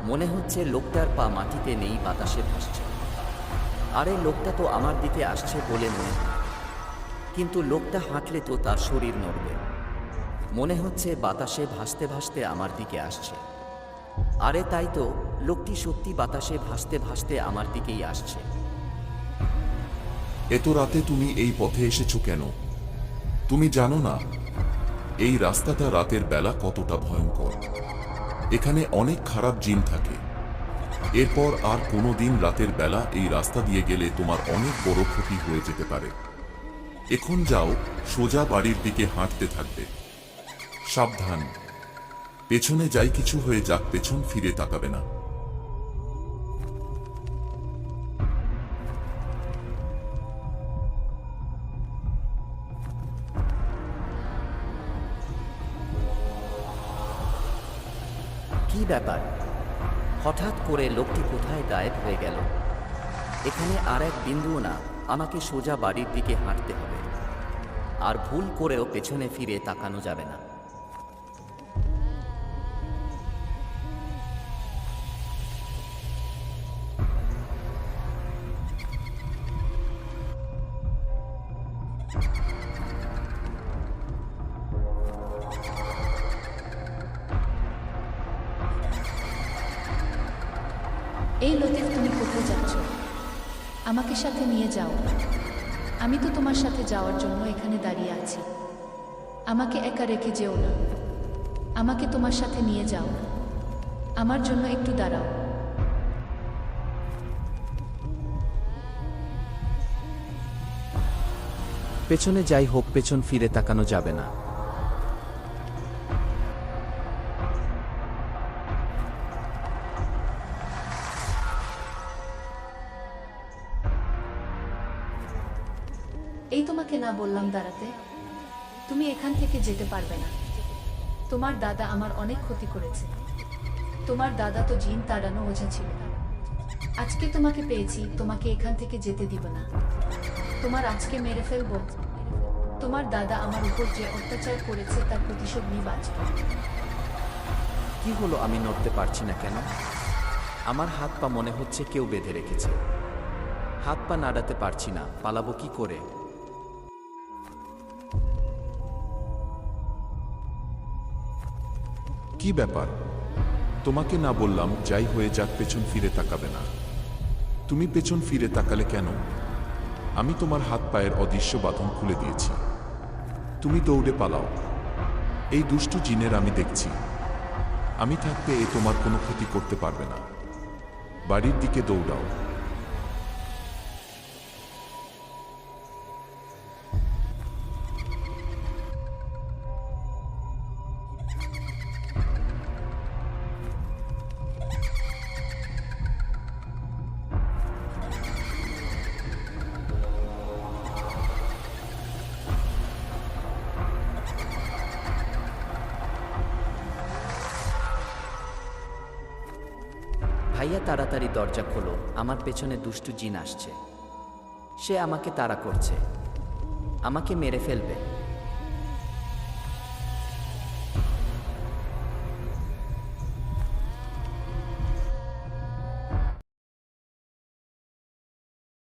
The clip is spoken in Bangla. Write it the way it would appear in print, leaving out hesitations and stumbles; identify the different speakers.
Speaker 1: মনে হচ্ছে লোকটার পা মাটিতে নেই, বাতাসে ভাসছে। আরে লোকটা তো আমার দিকে আসছে বলে মনে হয়, কিন্তু লোকটা হাঁটলে তো তার শরীর নড়বে। মনে হচ্ছে বাতাসে ভাসতে ভাসতে আমার দিকে আসছে। আরে তাই তো, লোকটি সত্যি বাতাসে ভাসতে ভাসতে আমার দিকেই আসছে।
Speaker 2: এত রাতে তুমি এই পথে এসেছো কেন? তুমি জানো না এই রাস্তাটা রাতের বেলা কতটা ভয়ঙ্কর? এখানে অনেক খারাপ জিন থাকে। এরপর আর কোনোদিন রাতের বেলা এই রাস্তা দিয়ে গেলে তোমার অনেক বড় ক্ষতি হয়ে যেতে পারে। এখন যাও, সোজা বাড়ির দিকে হাঁটতে থাকবে। সাবধান, পেছনে যাই কিছু হয়ে যাক, পেছন ফিরে তাকাবে না।
Speaker 1: কি ব্যাপার? হঠাৎ করে লোকটি কোথায় গায়েব হয়ে গেল? এখানে আর এক বিন্দুও না, আমাকে সোজা বাড়ির দিকে হাঁটতে হবে। আর ভুল করেও পেছনে ফিরে তাকানো যাবে না।
Speaker 3: এই লতিফ, তুমি কোথায় যাচ্ছ? আমাকে সাথে নিয়ে যাও। আমি তো তোমার সাথে যাওয়ার জন্য এখানে দাঁড়িয়ে আছি। আমাকে একা রেখে যেও না, আমাকে তোমার সাথে নিয়ে যাও। আমার জন্য একটু দাঁড়াও।
Speaker 1: পেছনে যাই হোক, পেছন ফিরে তাকানো যাবে না।
Speaker 3: এই তোমাকে না বললাম দাঁড়াতে? তুমি এখান থেকে যেতে পারবে না। তোমার দাদা আমার অনেক ক্ষতি করেছে। তোমার দাদা তো জিন তাড়ানো ওঝা ছিল। আজকে তোমাকে পেয়েছি, তোমাকে এখান থেকে যেতে দিব না। তোমার আজকে মেরে ফেলবো। তোমার দাদা আমার উপর যে অত্যাচার করেছে তার প্রতিশোধ নিয়ে বাঁচব।
Speaker 1: কি হলো? আমি নড়তে পারছি না কেন? আমার হাত পা মনে হচ্ছে কেউ বেঁধে রেখেছে। হাত পা নাড়াতে পারছি না, পালাবো কি করে?
Speaker 2: কি ব্যাপার? তোমাকে না বললাম যাই হয়ে যাক পেছন ফিরে তাকাবে না? তুমি পেছন ফিরে তাকালে কেন? আমি তোমার হাত পায়ের অদৃশ্য বাঁধন খুলে দিয়েছি। তুমি দৌড়ে পালাও। এই দুষ্টু জিনের আমি দেখছি। আমি থাকতে এ তোমার কোনো ক্ষতি করতে পারবে না। বাড়ির দিকে দৌড়াও।
Speaker 1: ভাইয়া তাড়াতাড়ি দরজা খোলো, আমার পেছনে দুষ্টু জিন আসছে। সে আমাকে তাড়া করছে, আমাকে মেরে ফেলবে।